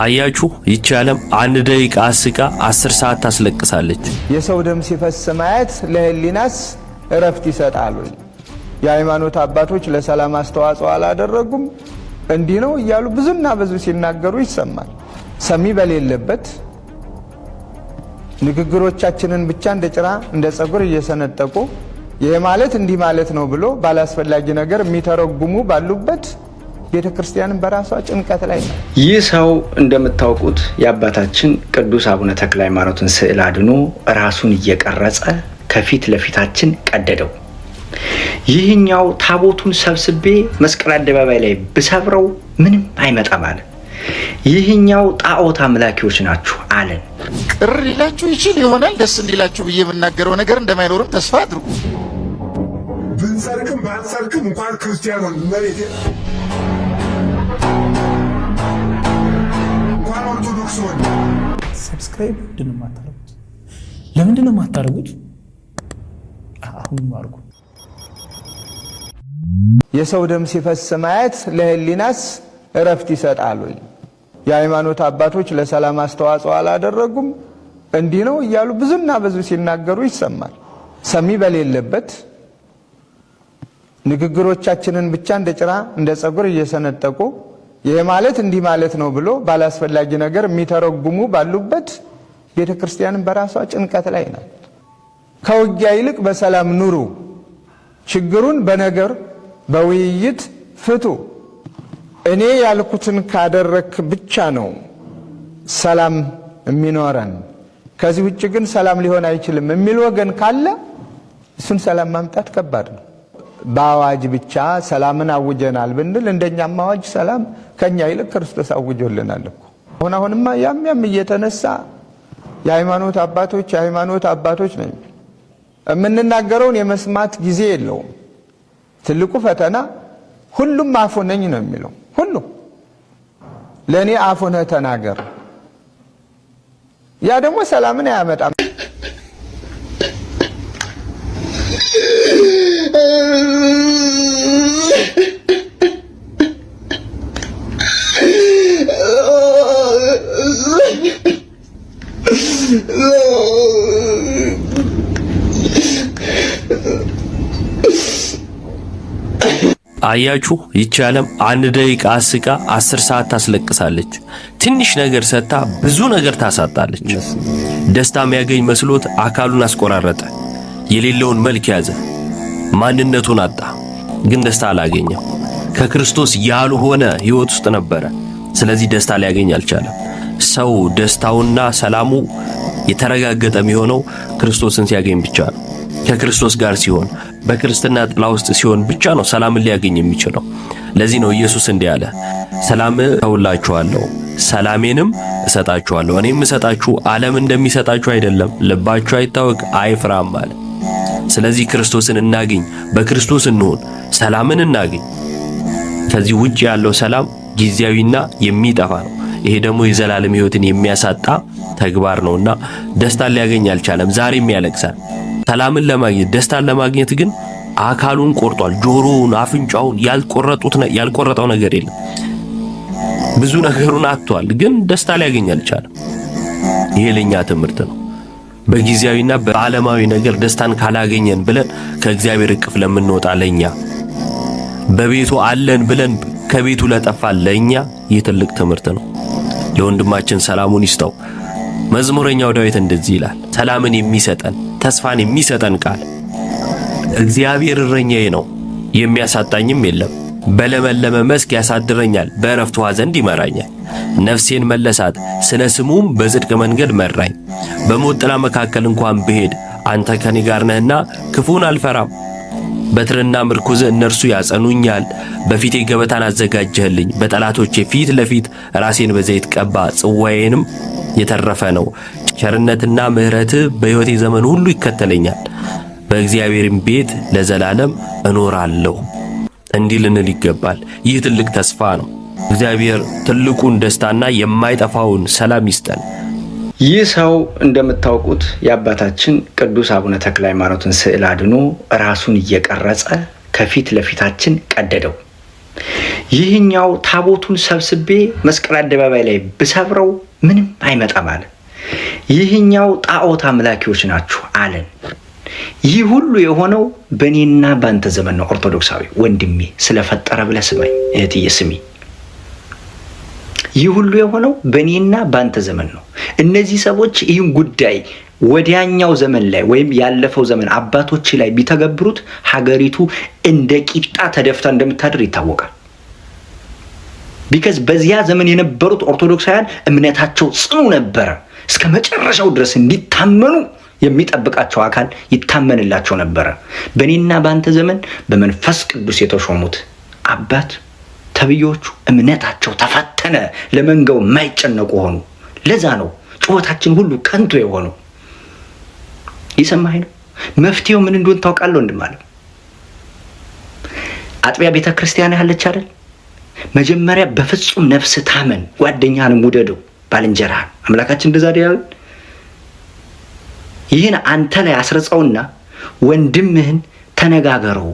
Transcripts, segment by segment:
አያችሁ ይህች ዓለም አንድ ደቂቃ አስቃ 10 ሰዓት ታስለቅሳለች። የሰው ደም ሲፈስ ማየት ለህሊናስ እረፍት ይሰጣል። የሃይማኖት አባቶች ለሰላም አስተዋጽኦ አላደረጉም እንዲህ ነው እያሉ ብዙና ብዙ ሲናገሩ ይሰማል። ሰሚ በሌለበት ንግግሮቻችንን ብቻ እንደ ጭራ እንደ ጸጉር እየሰነጠቁ ይሄ ማለት እንዲህ ማለት ነው ብሎ ባላስፈላጊ ነገር የሚተረጉሙ ባሉበት ቤተክርስቲያንን በራሷ ጭንቀት ላይ ነው። ይህ ሰው እንደምታውቁት የአባታችን ቅዱስ አቡነ ተክለ ሃይማኖትን ስዕል አድኖ ራሱን እየቀረጸ ከፊት ለፊታችን ቀደደው። ይህኛው ታቦቱን ሰብስቤ መስቀል አደባባይ ላይ ብሰብረው ምንም አይመጣም አለ። ይህኛው ጣዖት አምላኪዎች ናችሁ አለን። ቅር ሊላችሁ ይችል ይሆናል። ደስ እንዲላችሁ ብዬ የምናገረው ነገር እንደማይኖርም ተስፋ አድርጉ። ብንሰርክም ባንሰርክም እንኳን ክርስቲያን ሆን መሬት እንኳን ኦርቶዶክስ ሆን ሰብስክራይብ ምንድነው የማታደርጉት? ለምንድነው የማታደርጉት? አሁን ማርጉ። የሰው ደም ሲፈስ ማየት ለህሊናስ እረፍት ይሰጣል። የሃይማኖት አባቶች ለሰላም አስተዋጽኦ አላደረጉም እንዲህ ነው እያሉ ብዙና ብዙ ሲናገሩ ይሰማል። ሰሚ በሌለበት ንግግሮቻችንን ብቻ እንደ ጭራ እንደ ጸጉር እየሰነጠቁ ይሄ ማለት እንዲህ ማለት ነው ብሎ ባላስፈላጊ ነገር የሚተረጉሙ ባሉበት ቤተክርስቲያንን በራሷ ጭንቀት ላይ ናት። ከውጊያ ይልቅ በሰላም ኑሩ፣ ችግሩን በነገር በውይይት ፍቱ፣ እኔ ያልኩትን ካደረክ ብቻ ነው ሰላም የሚኖረን፣ ከዚህ ውጭ ግን ሰላም ሊሆን አይችልም የሚል ወገን ካለ እሱን ሰላም ማምጣት ከባድ ነው። በአዋጅ ብቻ ሰላምን አውጀናል ብንል እንደኛም አዋጅ ሰላም ከኛ ይልቅ ክርስቶስ አውጆልናል እኮ። አሁንማ ያም እየተነሳ የሃይማኖት አባቶች ነኝ የምንናገረውን የመስማት ጊዜ የለውም። ትልቁ ፈተና ሁሉም አፉ ነኝ ነው የሚለው። ሁሉም ለኔ አፉ ነህ ተናገር። ያ ደግሞ ሰላምን አያመጣም። አያችሁ ይህች ዓለም አንድ ደቂቃ አስቃ 10 ሰዓት ታስለቅሳለች። ትንሽ ነገር ሰጥታ ብዙ ነገር ታሳጣለች። ደስታ የሚያገኝ መስሎት አካሉን አስቆራረጠ። የሌለውን መልክ ያዘ፣ ማንነቱን አጣ። ግን ደስታ አላገኘም። ከክርስቶስ ያልሆነ ህይወት ውስጥ ነበረ። ስለዚህ ደስታ ሊያገኝ አልቻለም። ሰው ደስታውና ሰላሙ የተረጋገጠ የሚሆነው ክርስቶስን ሲያገኝ ብቻ ነው። ከክርስቶስ ጋር ሲሆን በክርስትና ጥላ ውስጥ ሲሆን ብቻ ነው ሰላምን ሊያገኝ የሚችለው። ለዚህ ነው ኢየሱስ እንዲህ አለ፣ ሰላም እተውላችኋለሁ፣ ሰላሜንም እሰጣችኋለሁ። እኔም እሰጣችሁ ዓለም እንደሚሰጣችሁ አይደለም። ልባችሁ አይታወክ አይፍራም አለ። ስለዚህ ክርስቶስን እናገኝ፣ በክርስቶስ እንሆን፣ ሰላምን እናገኝ። ከዚህ ውጭ ያለው ሰላም ጊዜያዊና የሚጠፋ ነው። ይሄ ደግሞ የዘላለም ህይወትን የሚያሳጣ ተግባር ነውና ደስታን ሊያገኝ አልቻለም። ዛሬም ያለቅሳል። ሰላምን ለማግኘት ደስታን ለማግኘት ግን አካሉን ቆርጧል። ጆሮውን፣ አፍንጫውን ያልቆረጠው ነገር የለም። ብዙ ነገሩን አጥቷል፣ ግን ደስታ ሊያገኝ አልቻለም። ይሄ ለኛ ትምህርት ነው። በጊዜያዊና በዓለማዊ ነገር ደስታን ካላገኘን ብለን ከእግዚአብሔር እቅፍ ለምንወጣ ለኛ፣ በቤቱ አለን ብለን ከቤቱ ለጠፋ ለኛ ይህ ትልቅ ትምህርት ነው። ለወንድማችን ሰላሙን ይስጠው። መዝሙረኛው ዳዊት እንደዚህ ይላል፣ ሰላምን የሚሰጠን ተስፋን የሚሰጠን ቃል እግዚአብሔር እረኛዬ ነው፣ የሚያሳጣኝም የለም። በለመለመ መስክ ያሳድረኛል፣ በዕረፍት ውኃ ዘንድ ይመራኛል። ነፍሴን መለሳት፣ ስለ ስሙም በጽድቅ መንገድ መራኝ። በሞት ጥላ መካከል እንኳን ብሄድ አንተ ከኔ ጋር ነህና ክፉን አልፈራም። በትርና ምርኩዝ እነርሱ ያጸኑኛል። በፊቴ ገበታን አዘጋጀህልኝ፣ በጠላቶቼ ፊት ለፊት ራሴን በዘይት ቀባ። ጽዋዬንም የተረፈ ነው። ቸርነትና ምሕረት በሕይወቴ ዘመን ሁሉ ይከተለኛል፣ በእግዚአብሔርም ቤት ለዘላለም እኖራለሁ። እንዲህ ልንል ይገባል። ይህ ትልቅ ተስፋ ነው። እግዚአብሔር ትልቁን ደስታና የማይጠፋውን ሰላም ይስጠን። ይህ ሰው እንደምታውቁት የአባታችን ቅዱስ አቡነ ተክለ ሃይማኖትን ስዕል አድኖ ራሱን እየቀረጸ ከፊት ለፊታችን ቀደደው። ይህኛው ታቦቱን ሰብስቤ መስቀል አደባባይ ላይ ብሰብረው ምንም አይመጣም አለ። ይህኛው ጣዖት አምላኪዎች ናችሁ አለን። ይህ ሁሉ የሆነው በእኔና በአንተ ዘመን ነው። ኦርቶዶክሳዊ ወንድሜ ስለፈጠረ ብለህ ስማኝ፣ እህትዬ ስሚ። ይህ ሁሉ የሆነው በእኔና በአንተ ዘመን ነው። እነዚህ ሰዎች ይህን ጉዳይ ወዲያኛው ዘመን ላይ ወይም ያለፈው ዘመን አባቶች ላይ ቢተገብሩት ሀገሪቱ እንደ ቂጣ ተደፍታ እንደምታድር ይታወቃል። ቢካዝ በዚያ ዘመን የነበሩት ኦርቶዶክሳውያን እምነታቸው ጽኑ ነበረ። እስከ መጨረሻው ድረስ እንዲታመኑ የሚጠብቃቸው አካል ይታመንላቸው ነበረ። በእኔና በአንተ ዘመን በመንፈስ ቅዱስ የተሾሙት አባት ተብዮቹ እምነታቸው ተፈተነ፣ ለመንጋው የማይጨነቁ ሆኑ። ለዛ ነው ጩኸታችን ሁሉ ከንቱ የሆነው። ይሰማኝ ነው። መፍትሄው ምን እንደሆነ ታውቃለህ ወንድማለሁ? አጥቢያ ቤተ ክርስቲያን ያለች አይደል? መጀመሪያ በፍጹም ነፍስ ታመን፣ ጓደኛህንም ውደደው፣ ባልንጀራህን። አምላካችን እንደዛ አይደል? ይህን አንተ ላይ አስረጸውና ወንድምህን ተነጋገረው።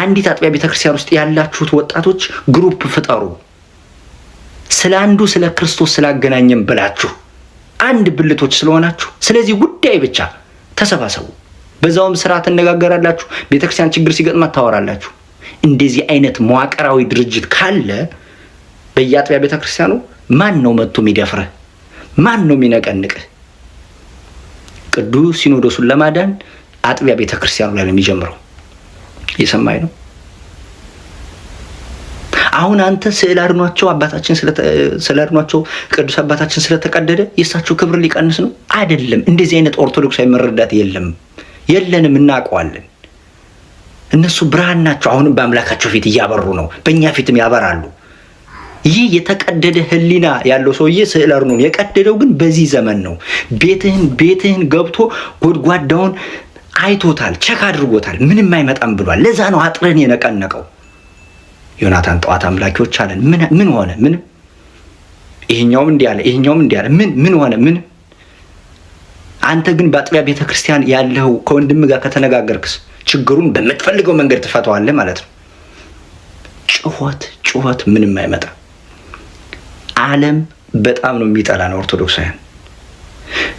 አንዲት አጥቢያ ቤተክርስቲያን ውስጥ ያላችሁት ወጣቶች ግሩፕ ፍጠሩ። ስለ አንዱ ስለ ክርስቶስ ስላገናኘን ብላችሁ አንድ ብልቶች ስለሆናችሁ ስለዚህ ጉዳይ ብቻ ተሰባሰቡ። በዛውም ስራ ትነጋገራላችሁ። ቤተክርስቲያን ችግር ሲገጥማት ታወራላችሁ። እንደዚህ አይነት መዋቅራዊ ድርጅት ካለ በየአጥቢያ ቤተክርስቲያኑ ማን ነው መጥቶ የሚደፍርህ? ማን ነው የሚነቀንቅህ? ቅዱስ ሲኖዶሱን ለማዳን አጥቢያ ቤተክርስቲያኑ ላይ ነው የሚጀምረው። የሰማይ ነው። አሁን አንተ ስዕል አድኗቸው አባታችን ስላድኗቸው ቅዱስ አባታችን ስለተቀደደ የእሳቸው ክብር ሊቀንስ ነው አይደለም። እንደዚህ አይነት ኦርቶዶክሳዊ መረዳት የለንም፣ እናውቀዋለን። እነሱ ብርሃን ናቸው። አሁንም በአምላካቸው ፊት እያበሩ ነው፣ በእኛ ፊትም ያበራሉ። ይህ የተቀደደ ህሊና ያለው ሰውዬ ስዕል አድኖን የቀደደው ግን በዚህ ዘመን ነው። ቤትህን ገብቶ ጎድጓዳውን አይቶታል፣ ቸክ አድርጎታል። ምንም አይመጣም ብሏል። ለዛ ነው አጥረን የነቀነቀው። ዮናታን ጠዋት አምላኪዎች አለን። ምን ሆነ? ምንም። ይሄኛውም እንዲህ አለ፣ ይሄኛውም እንዲህ አለ። ምን ሆነ? ምን። አንተ ግን በአጥቢያ ቤተክርስቲያን ያለው ከወንድም ጋር ከተነጋገርክስ ችግሩን በምትፈልገው መንገድ ትፈታዋለህ ማለት ነው። ጩኸት ምንም አይመጣም። ዓለም በጣም ነው የሚጠላን ኦርቶዶክሳውያን።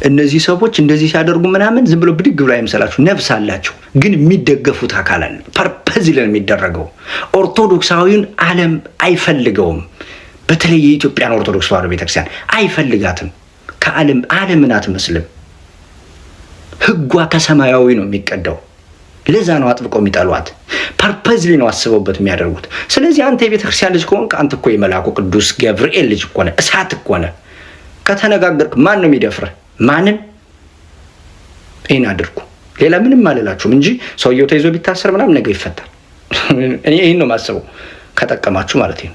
እነዚህ ሰዎች እንደዚህ ሲያደርጉ ምናምን ዝም ብሎ ብድግ ብሎ አይምሰላችሁ። ነፍስ አላቸው፣ ግን የሚደገፉት አካል አለ። ፐርፐዝ ለን የሚደረገው ኦርቶዶክሳዊውን ዓለም አይፈልገውም። በተለይ የኢትዮጵያን ኦርቶዶክስ ተዋሕዶ ቤተክርስቲያን አይፈልጋትም። ዓለምን አትመስልም። ሕጓ ከሰማያዊ ነው የሚቀዳው። ለዛ ነው አጥብቀው የሚጠሏት። ፐርፐዝሊ ነው አስበውበት የሚያደርጉት። ስለዚህ አንተ የቤተክርስቲያን ልጅ ከሆንክ አንተ እኮ የመልአኩ ቅዱስ ገብርኤል ልጅ እኮ ነህ፣ እሳት እኮ ነህ። ከተነጋገርክ ማን ነው የሚደፍርህ? ማንም። ይህን አድርጉ። ሌላ ምንም አልላችሁም እንጂ ሰውየው ተይዞ ቢታሰር ምናምን ነገር ይፈታል። እኔ ይህን ነው የማስበው፣ ከጠቀማችሁ ማለት ነው።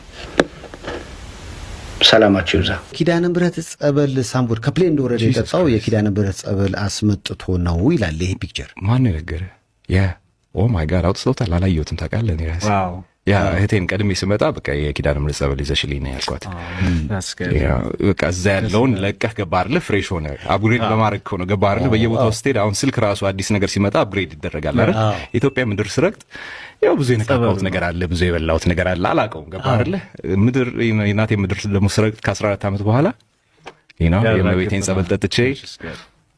ሰላማችሁ ይብዛ። ኪዳነ ምሕረት ጸበል ሳምቡር ከፕሌን እንደወረደ የጠጣው የኪዳነ ምሕረት ጸበል አስመጥቶ ነው ይላል ይሄ ፒክቸር። ማን ነገረ? ኦ ማይ ጋድ አውጥተውታል። አላየሁትም። ታውቃለህ እኔ ራሴ እህቴን ቀድሜ ስመጣ በቃ የኪዳነ ምሕረት ጸበል ይዘሽልኝ ነው ያልኳት። በቃ እዛ ያለውን ለቀህ ገባህ አይደለ? ፍሬሽ ሆነ አፕግሬድ ለማድረግ ከሆነ ገባህ አይደለ? በየቦታው ስትሄድ አሁን ስልክ ራሱ አዲስ ነገር ሲመጣ አፕግሬድ ይደረጋል አይደል? ኢትዮጵያ ምድር ስረግጥ ያው ብዙ የነካካሁት ነገር አለ፣ ብዙ የበላሁት ነገር አለ። አላውቀውም። ገባህ አይደለ? ምድር የእናቴ ምድር ደግሞ ስረግጥ ከ14 ዓመት በኋላ የእመቤቴን ጸበል ጠጥቼ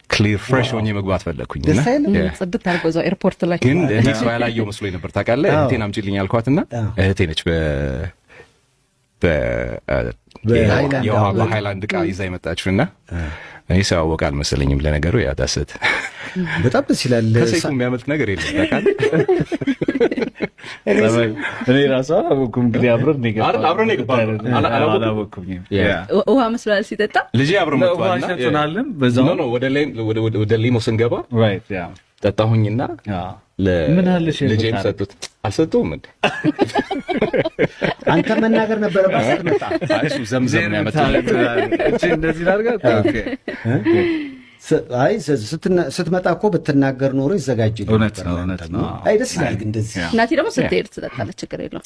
ክሊር ፍሬሽ ሆኜ መግባት ፈለግኩኝ። ጽድት አድርጎ እዛው ኤርፖርት ላይ ግን እኔ ሰው ያላየው መስሎኝ ነበር። ታውቃለህ እህቴን አምጪልኝ አልኳትና እህቴ ነች የውሃ በሃይላንድ ዕቃ ይዛ የመጣችውና እኔ ሰው ያወቀ አልመሰለኝም። ለነገሩ ያዳሰት በጣም ደስ ይላል። ከሰይፉ የሚያመልጥ ነገር የለም። ታውቃለህ እኔ ራሱ አላወኩም። እንግዲህ አብረን የገባነው አላወኩኝም። ውሃ መስሏል ሲጠጣ ልጄ አብረን መጥቷልና በዛው ነው ወደ ሊሞ ስንገባ ጠጣሁኝና ልጄም ሰጡት። አልሰጡም እንዴ? አንተ መናገር ነበረብህ። ስትመጣ እሱ ዘምዘም ነው ያመጣው። እንደዚህ ላድርጋት። አይ ስትመጣ እኮ ብትናገር ኖሮ ይዘጋጅልኝ። እውነት ነው። አይ ደስ ይላል። እንደዚህ እናቴ ደግሞ ስትሄድ ትጠጣለች፣ ችግር የለውም።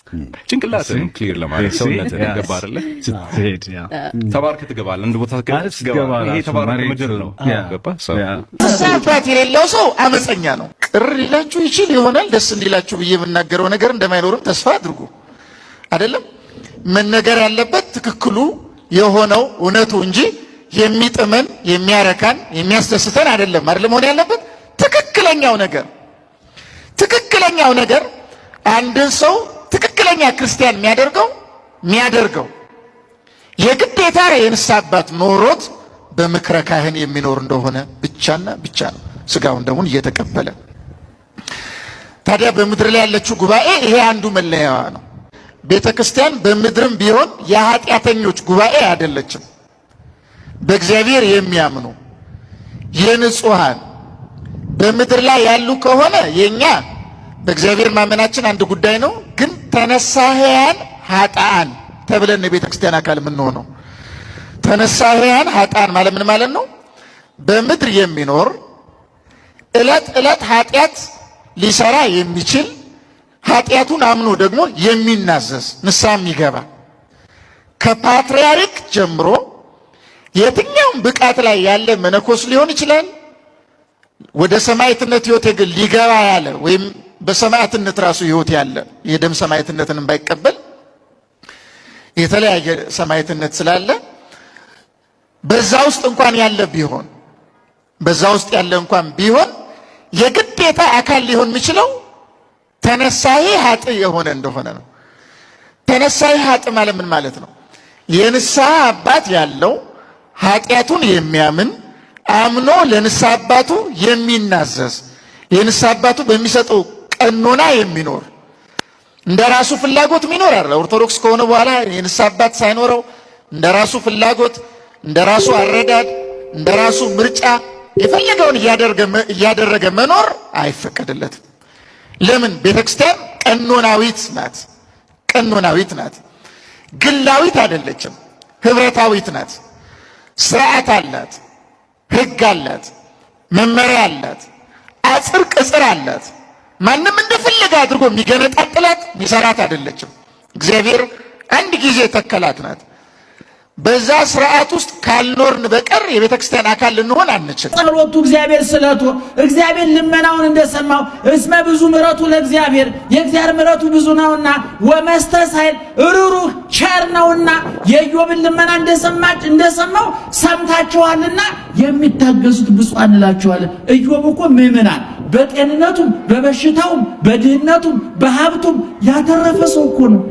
ጭንቅላትን ክሊር ለማድረግ ሰውነትን ገባ አይደለ? ስትሄድ ተባርክ ትገባለህ። አንድ ቦታ ትገባለህ። ይሄ ተባርክ ምድር ነው። ገባ ሰው አባት የሌለው ሰው አመፀኛ ነው። ቅር ሊላችሁ ይችል ይሆናል። ደስ እንዲላችሁ ብዬ የምናገረው ነገር እንደማይኖርም ተስፋ አድርጉ። አይደለም መነገር ያለበት ትክክሉ የሆነው እውነቱ እንጂ የሚጥመን የሚያረካን የሚያስደስተን አይደለም። አይደለም መሆን ያለበት ትክክለኛው ነገር አንድን ሰው ትክክለኛ ክርስቲያን የሚያደርገው የግዴታ የንስሐ አባት ኖሮት በምክረ ካህን የሚኖር እንደሆነ ብቻና ብቻ ነው፣ ስጋውን ደሙን እየተቀበለ። ታዲያ በምድር ላይ ያለችው ጉባኤ ይሄ አንዱ መለያዋ ነው። ቤተ ክርስቲያን በምድርም ቢሆን የኃጢአተኞች ጉባኤ አይደለችም። በእግዚአብሔር የሚያምኑ የንጹሃን በምድር ላይ ያሉ ከሆነ የኛ በእግዚአብሔር ማመናችን አንድ ጉዳይ ነው። ግን ተነሳህያን ኃጥአን ተብለን የቤተ ክርስቲያን አካል የምንሆነው ተነሳህያን ኃጥአን ማለት ምን ማለት ነው? በምድር የሚኖር ዕለት ዕለት ኃጢአት ሊሰራ የሚችል ኃጢአቱን አምኖ ደግሞ የሚናዘዝ ንስሐ የሚገባ ከፓትርያርክ ጀምሮ የትኛውም ብቃት ላይ ያለ መነኮስ ሊሆን ይችላል። ወደ ሰማዕትነት ሕይወት ግን ሊገባ ያለ ወይም በሰማዕትነት ራሱ ሕይወት ያለ የደም ሰማዕትነትን ባይቀበል የተለያየ ሰማዕትነት ስላለ በዛ ውስጥ እንኳን ቢሆን የግዴታ አካል ሊሆን የሚችለው ተነሳሂ ኃጥ የሆነ እንደሆነ ነው። ተነሳሂ ኃጥ ማለት ምን ማለት ነው? የንስሐ አባት ያለው ኃጢአቱን የሚያምን አምኖ ለንስሐ አባቱ የሚናዘዝ የንስሐ አባቱ በሚሰጠው ቀኖና የሚኖር እንደራሱ ፍላጎት የሚኖር አይደል። ኦርቶዶክስ ከሆነ በኋላ የንስሐ አባት ሳይኖረው እንደራሱ ፍላጎት እንደራሱ አረዳድ እንደራሱ ምርጫ የፈለገውን እያደረገ መኖር አይፈቀድለትም። ለምን? ቤተክርስቲያን ቀኖናዊት ናት። ግላዊት አይደለችም፣ ህብረታዊት ናት። ስርዓት አላት፣ ህግ አላት፣ መመሪያ አላት፣ አጽር ቅጽር አላት። ማንም እንደፈለገ አድርጎ የሚገነጣጥላት የሚሰራት አይደለችም። እግዚአብሔር አንድ ጊዜ ተከላት ናት። በዛ ስርዓት ውስጥ ካልኖርን በቀር የቤተ ክርስቲያን አካል ልንሆን አንችልም። ጸሎቱ እግዚአብሔር ስለቱ እግዚአብሔር ልመናውን እንደሰማው እስመ ብዙ ምሕረቱ ለእግዚአብሔር የእግዚአብሔር ምሕረቱ ብዙ ነውና ወመስተሳይል ሩሩህ ቸር ነውና የኢዮብን ልመና እንደሰማው ሰምታችኋልና የሚታገሱት ብፁዓን እንላችኋለን። ኢዮብ እኮ ምዕመናን በጤንነቱም በበሽታውም በድህነቱም በሀብቱም ያተረፈ ሰው እኮ ነው።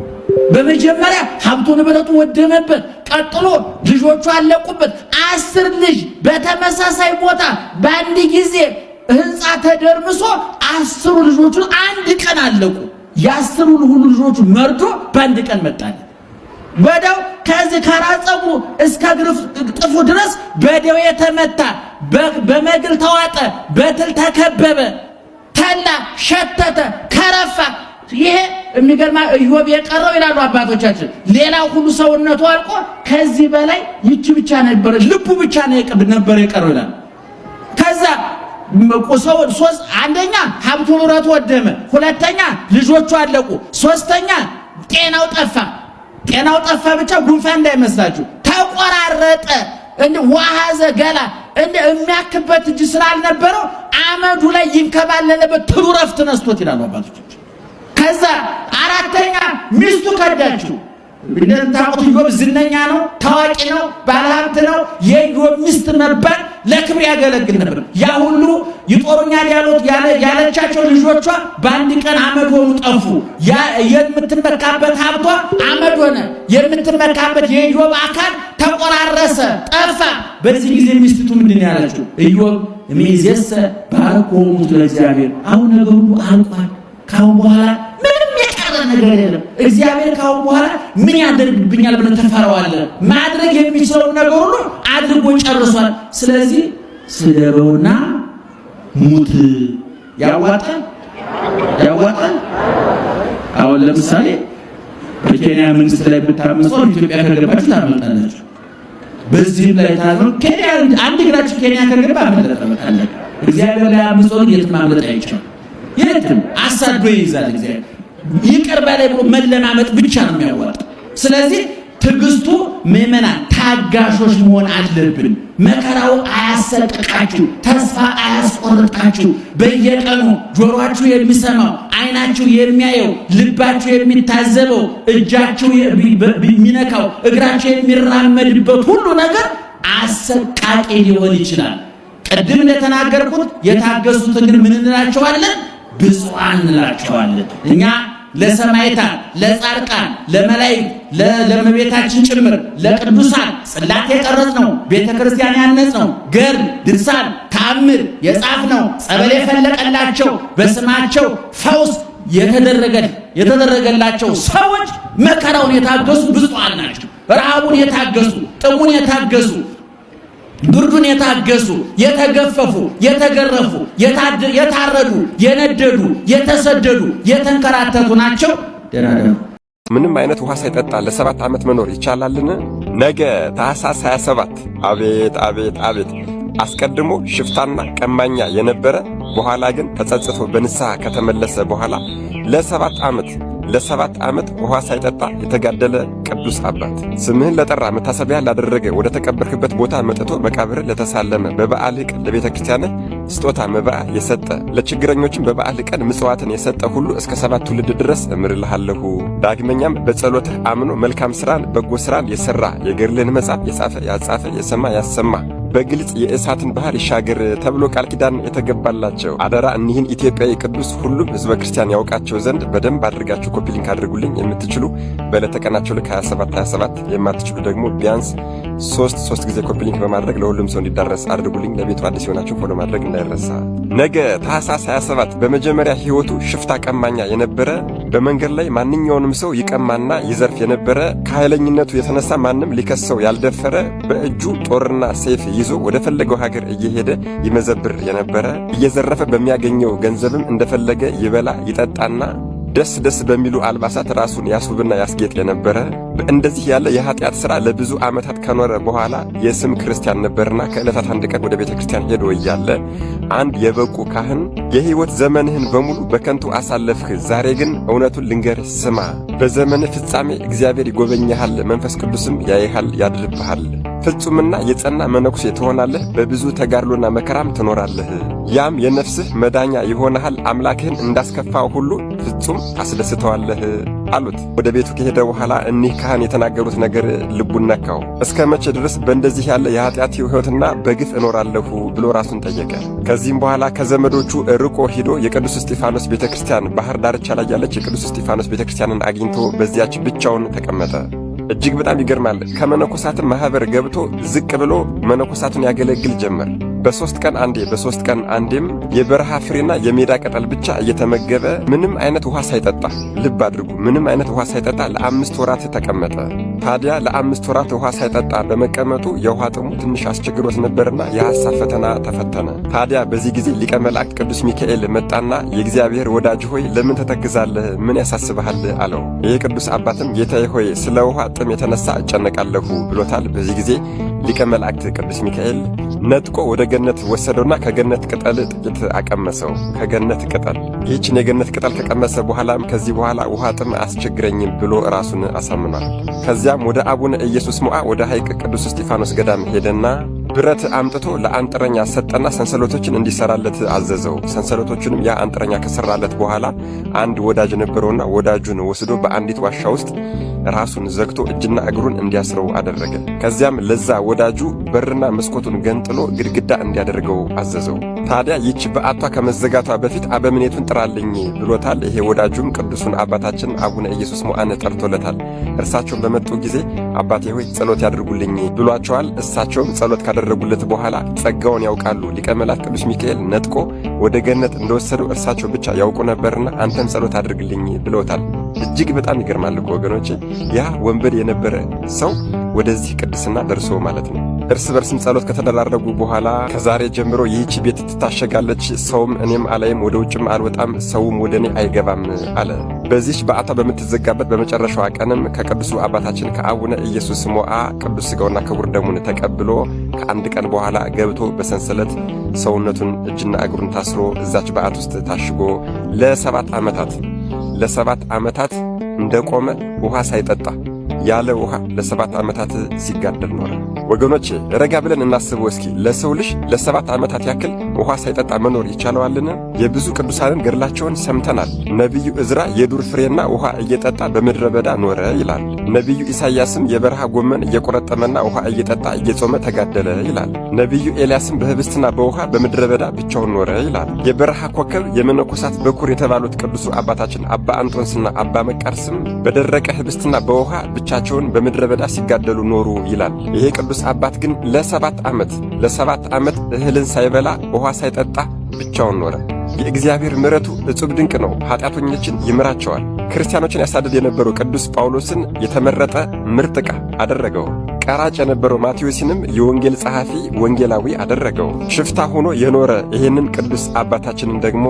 በመጀመሪያ ሀብቱ ንብረቱ ወደመበት፣ ቀጥሎ ልጆቹ አለቁበት። 10 ልጅ በተመሳሳይ ቦታ በአንድ ጊዜ ህንፃ ተደርምሶ 10 ልጆቹ አንድ ቀን አለቁ። የ10 ሁሉ ልጆቹ መርዶ በአንድ ቀን መጣለ። በደው ከዚህ ከራስ ፀጉሩ እስከ ግርፍ ጥፉ ድረስ በደው የተመታ በመግል ተዋጠ፣ በትል ተከበበ፣ ተላ፣ ሸተተ፣ ከረፋ። ይሄ የሚገርማ ኢዮብ የቀረው ይላሉ አባቶቻችን። ሌላው ሁሉ ሰውነቱ አልቆ ከዚህ በላይ ይቺ ብቻ ነበር፣ ልቡ ብቻ ነበር የቀረው ይላል። ከዛ ቆሰው አንደኛ ሀብቱ ንብረቱ ወደመ፣ ሁለተኛ ልጆቹ አለቁ፣ ሶስተኛ ጤናው ጠፋ ብቻ ጉንፋን እንዳይመስላችሁ ተቆራረጠ። እንደ ዋሃዘ ገላ እንደ የሚያክበት እጅ ስላልነበረው አመዱ ላይ ይንከባለለበት ትሉ ረፍት ነስቶት ይላሉ አባቶቻችን። ከዛ አራተኛ ሚስቱ ከዳችው። እንደምታውቁት ኢዮብ ዝነኛ ነው፣ ታዋቂ ነው፣ ባለሀብት ነው። የኢዮብ ሚስት መባል ለክብር ያገለግል ነበር። ያ ሁሉ ይጦሩኛል ያለቻቸው ልጆቿ በአንድ ቀን አመድ ሆኑ፣ ጠፉ። የምትመካበት ሀብቷ አመድ ሆነ። የምትመካበት የኢዮብ አካል ተቆራረሰ፣ ጠፋ። በዚህ ጊዜ ሚስቱ ምንድን ያለችው? ኢዮብ እምይእዜሰ ባርኮሙ ለእግዚአብሔር። አሁን ነገሩ አልቋል። ካሁን በኋላ ምንም የቀረ ነገር የለም። እግዚአብሔር ካሁን በኋላ ምን ያደርግብኛል ብለን ተፈራዋለን። ማድረግ የሚችለው ነገር ሁሉ አድርጎ ጨርሷል። ስለዚህ ስደበውና ሙት። ያዋጣል። አሁን ለምሳሌ በኬንያ መንግስት ላይ ብታመጹ ኢትዮጵያ ከገባችሁ ታመልጣላችሁ። በዚህም ላይ ታዝኖ ኬንያ አንድ እግራችሁ ኬንያ ከገባ አመለጠበታለ። እግዚአብሔር ላይ አምጾ የትም ማምለጥ አይችልም። የትም አሳዶ ይይዛል። እግዚአብሔር ይቅር በላይ ብሎ መለማመጥ ብቻ ነው የሚያዋጣ። ስለዚህ ትዕግስቱ ምዕመናን ታጋሾች መሆን አለብን። መከራው አያሰቅቃችሁ፣ ተስፋ አያስቆርጣችሁ። በየቀኑ ጆሮአችሁ የሚሰማው፣ አይናችሁ የሚያየው፣ ልባችሁ የሚታዘበው፣ እጃችሁ የሚነካው፣ እግራችሁ የሚራመድበት ሁሉ ነገር አሰቃቂ ሊሆን ይችላል። ቅድም እንደተናገርኩት የታገሱትን ግን ምን እንላቸዋለን? ብፁዓን እንላቸዋለን። እኛ ለሰማዕታት፣ ለጻድቃን፣ ለመላእክት፣ ለእመቤታችን ጭምር ለቅዱሳን ጽላት የቀረጽነው ቤተ ክርስቲያን ያነጽነው ገድል፣ ድርሳን፣ ተአምር የጻፍነው ጸበል የፈለቀላቸው በስማቸው ፈውስ የተደረገላቸው ሰዎች መከራውን የታገሱ ብፁዓን ናቸው። ረሃቡን የታገሱ፣ ጥሙን የታገሱ፣ ብርዱን የታገሱ፣ የተገፈፉ፣ የተገረፉ፣ የታረዱ፣ የነደዱ፣ የተሰደዱ፣ የተንከራተቱ ናቸው። ደናደሩ ምንም አይነት ውሃ ሳይጠጣ ለ7 ዓመት መኖር ይቻላልን? ነገ ታኅሳስ 27 አቤት አቤት አቤት! አስቀድሞ ሽፍታና ቀማኛ የነበረ በኋላ ግን ተጸጽቶ በንስሐ ከተመለሰ በኋላ ለ7 ዓመት ውሃ ሳይጠጣ የተጋደለ ቅዱስ አባት ስምህን ለጠራ መታሰቢያ ላደረገ ወደ ተቀበርክበት ቦታ መጥቶ መቃብር ለተሳለመ በበዓልህ ቀን ለቤተ ክርስቲያን ስጦታ መባዓ የሰጠ ለችግረኞችም በበዓልህ ቀን ምጽዋትን የሰጠ ሁሉ እስከ 7 ትውልድ ድረስ እምርልሃለሁ። ዳግመኛም በጸሎትህ አምኖ መልካም ሥራን በጎ ሥራን የሠራ የገድልህን መጽሐፍ የጻፈ ያጻፈ የሰማ ያሰማ በግልጽ የእሳትን ባህር ይሻገር ተብሎ ቃል ኪዳን የተገባላቸው አደራ እኒህን ኢትዮጵያዊ ቅዱስ ሁሉም ሕዝበ ክርስቲያን ያውቃቸው ዘንድ በደንብ አድርጋችሁ ኮፒ ሊንክ አድርጉልኝ። የምትችሉ በዕለተ ቀናቸው ልክ 27 የማትችሉ ደግሞ ቢያንስ 3 ጊዜ ኮፒ ሊንክ በማድረግ ለሁሉም ሰው እንዲዳረስ አድርጉልኝ። ለቤቱ አዲስ የሆናችሁ ፎሎ ማድረግ እንዳይረሳ። ነገ ታኅሳስ 27 በመጀመሪያ ሕይወቱ ሽፍታ ቀማኛ የነበረ በመንገድ ላይ ማንኛውንም ሰው ይቀማና ይዘርፍ የነበረ ከኃይለኝነቱ የተነሳ ማንም ሊከሰው ያልደፈረ በእጁ ጦርና ሰይፍ ይዞ ወደ ፈለገው ሀገር እየሄደ ይመዘብር የነበረ እየዘረፈ በሚያገኘው ገንዘብም እንደፈለገ ይበላ ይጠጣና ደስ በሚሉ አልባሳት ራሱን ያስውብና ያስጌጥ የነበረ በእንደዚህ ያለ የኃጢአት ሥራ ለብዙ ዓመታት ከኖረ በኋላ የስም ክርስቲያን ነበርና ከዕለታት አንድ ቀን ወደ ቤተ ክርስቲያን ሄዶ እያለ አንድ የበቁ ካህን የሕይወት ዘመንህን በሙሉ በከንቱ አሳለፍህ፣ ዛሬ ግን እውነቱን ልንገርህ ስማ፣ በዘመንህ ፍጻሜ እግዚአብሔር ይጎበኛሃል፣ መንፈስ ቅዱስም ያይሃል ያድርብሃል፣ ፍጹምና የጸና መነኩሴ ትሆናለህ፣ በብዙ ተጋድሎና መከራም ትኖራለህ፣ ያም የነፍስህ መዳኛ ይሆንሃል፣ አምላክህን እንዳስከፋው ሁሉ ፍጹም ታስደስተዋለህ አሉት። ወደ ቤቱ ከሄደ በኋላ እኒህ ካህን የተናገሩት ነገር ልቡን ነካው። እስከ መቼ ድረስ በእንደዚህ ያለ የኃጢአት ሕይወትና በግፍ እኖራለሁ ብሎ ራሱን ጠየቀ። ከዚህም በኋላ ከዘመዶቹ ርቆ ሂዶ የቅዱስ እስጢፋኖስ ቤተክርስቲያን ባህር ዳርቻ ላይ ያለች የቅዱስ እስጢፋኖስ ቤተክርስቲያንን አግኝቶ በዚያች ብቻውን ተቀመጠ። እጅግ በጣም ይገርማል። ከመነኮሳትን ማህበር ገብቶ ዝቅ ብሎ መነኮሳቱን ያገለግል ጀመር። በ3 ቀን አንዴም የበረሃ ፍሬና የሜዳ ቅጠል ብቻ እየተመገበ ምንም አይነት ውሃ ሳይጠጣ፣ ልብ አድርጉ፣ ምንም አይነት ውሃ ሳይጠጣ ለ5 ወራት ተቀመጠ። ታዲያ ለ5 ወራት ውሃ ሳይጠጣ በመቀመጡ የውሃ ጥሙ ትንሽ አስቸግሮት ነበርና የሐሳብ ፈተና ተፈተነ። ታዲያ በዚህ ጊዜ ሊቀ መላእክት ቅዱስ ሚካኤል መጣና የእግዚአብሔር ወዳጅ ሆይ ለምን ተተክዛለህ? ምን ያሳስብሃል? አለው። ይህ ቅዱስ አባትም ጌታዬ ሆይ ስለ ውሃ ጥም የተነሳ እጨነቃለሁ ብሎታል። በዚህ ጊዜ ሊቀ መላእክት ቅዱስ ሚካኤል ነጥቆ ወደ ገነት ወሰደውና ከገነት ቅጠል ጥቂት አቀመሰው። ከገነት ቅጠል ይህችን የገነት ቅጠል ከቀመሰ በኋላም ከዚህ በኋላ ውሃ ጥም አያስቸግረኝም ብሎ ራሱን አሳምኗል። ከዚያም ወደ አቡነ ኢየሱስ ሞዓ ወደ ሐይቅ ቅዱስ እስጢፋኖስ ገዳም ሄደና ብረት አምጥቶ ለአንጥረኛ ሰጠና ሰንሰለቶችን እንዲሰራለት አዘዘው። ሰንሰለቶቹንም ያ አንጥረኛ ከሰራለት በኋላ አንድ ወዳጅ ነበረውና ወዳጁን ወስዶ በአንዲት ዋሻ ውስጥ ራሱን ዘግቶ እጅና እግሩን እንዲያስረው አደረገ። ከዚያም ለዛ ወዳጁ በርና መስኮቱን ገንጥሎ ግድግዳ እንዲያደርገው አዘዘው። ታዲያ ይህች በዓቷ ከመዘጋቷ በፊት አበምኔቱን ጥራልኝ ብሎታል። ይሄ ወዳጁም ቅዱሱን አባታችን አቡነ ኢየሱስ ሞዓን ጠርቶለታል። እርሳቸውን በመጡ ጊዜ አባቴ ሆይ ጸሎት ያድርጉልኝ ብሏቸዋል። እሳቸውም ጸሎት ካደረጉለት በኋላ ጸጋውን ያውቃሉ። ሊቀ መላእክት ቅዱስ ሚካኤል ነጥቆ ወደ ገነት እንደወሰደው እርሳቸው ብቻ ያውቁ ነበርና አንተም ጸሎት አድርግልኝ ብለውታል። እጅግ በጣም ይገርማል እኮ ወገኖቼ። ያ ወንበዴ የነበረ ሰው ወደዚህ ቅድስና ደርሶ ማለት ነው። እርስ በርስም ጸሎት ከተደራረጉ በኋላ ከዛሬ ጀምሮ ይህች ቤት ትታሸጋለች፣ ሰውም እኔም አላይም፣ ወደ ውጭም አልወጣም፣ ሰውም ወደ እኔ አይገባም አለ። በዚህች በዓታ በምትዘጋበት በመጨረሻዋ ቀንም ከቅዱሱ አባታችን ከአቡነ ኢየሱስ ሞዓ ቅዱስ ሥጋውና ክቡር ደሙን ተቀብሎ ከአንድ ቀን በኋላ ገብቶ በሰንሰለት ሰውነቱን እጅና እግሩን ታስሮ እዛች በዓት ውስጥ ታሽጎ ለ7 ዓመታት እንደቆመ ውሃ ሳይጠጣ ያለ ውሃ ለ7 ዓመታት ሲጋደል ኖረ። ወገኖቼ ረጋ ብለን እናስበው እስኪ። ለሰው ልጅ ለ7 ዓመታት ያክል ውሃ ሳይጠጣ መኖር ይቻለዋልን? የብዙ ቅዱሳንን ገድላቸውን ሰምተናል። ነቢዩ ዕዝራ የዱር ፍሬና ውሃ እየጠጣ በምድረ በዳ ኖረ ይላል። ነቢዩ ኢሳይያስም የበረሃ ጎመን እየቆረጠመና ውሃ እየጠጣ እየጾመ ተጋደለ ይላል። ነቢዩ ኤልያስም በህብስትና በውሃ በምድረ በዳ ብቻውን ኖረ ይላል። የበረሃ ኮከብ የመነኮሳት በኩር የተባሉት ቅዱሱ አባታችን አባ አንጦንስና አባ መቃርስም በደረቀ ህብስትና በውሃ ብቻቸውን በምድረ በዳ ሲጋደሉ ኖሩ ይላል። ይሄ ቅዱስ አባት ግን ለ7 ዓመት እህልን ሳይበላ ውሃ ሳይጠጣ ብቻውን ኖረ። የእግዚአብሔር ምሕረቱ እጹብ ድንቅ ነው። ኃጢአተኞችን ይምራቸዋል። ክርስቲያኖችን ያሳድድ የነበረው ቅዱስ ጳውሎስን የተመረጠ ምርጥ ዕቃ አደረገው። ቀራጭ የነበረው ማቴዎስንም የወንጌል ጸሐፊ ወንጌላዊ አደረገው። ሽፍታ ሆኖ የኖረ ይህንን ቅዱስ አባታችንን ደግሞ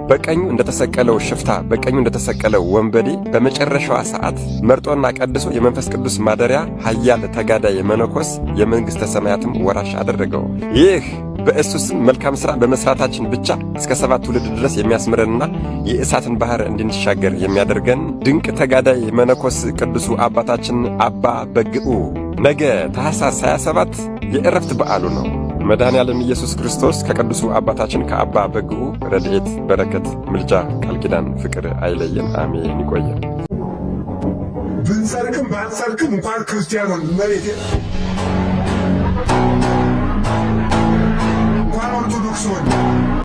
በቀኙ እንደተሰቀለው ሽፍታ፣ በቀኙ እንደተሰቀለው ወንበዴ በመጨረሻዋ ሰዓት መርጦና ቀድሶ የመንፈስ ቅዱስ ማደሪያ ኃያል ተጋዳይ መነኮስ የመንግሥተ ሰማያትም ወራሽ አደረገው። ይህ በእሱ ስም መልካም ሥራ በመሥራታችን ብቻ እስከ 7 ትውልድ ድረስ የሚያስምረንና የእሳትን ባሕር እንድንሻገር የሚያደርገን ድንቅ ተጋዳይ መነኮስ ቅዱሱ አባታችን አባ በግዑ ነገ ታኅሳስ 27 የዕረፍት በዓሉ ነው። መድኃኔዓለም ኢየሱስ ክርስቶስ ከቅዱሱ አባታችን ከአባ በግዑ ረድኤት፣ በረከት፣ ምልጃ፣ ቃል ኪዳን፣ ፍቅር አይለየን። አሜን። ይቆየን። ብንጸድቅም ባንጸድቅም እንኳን ክርስቲያኖን መሬት እንኳን ኦርቶዶክስ ሆን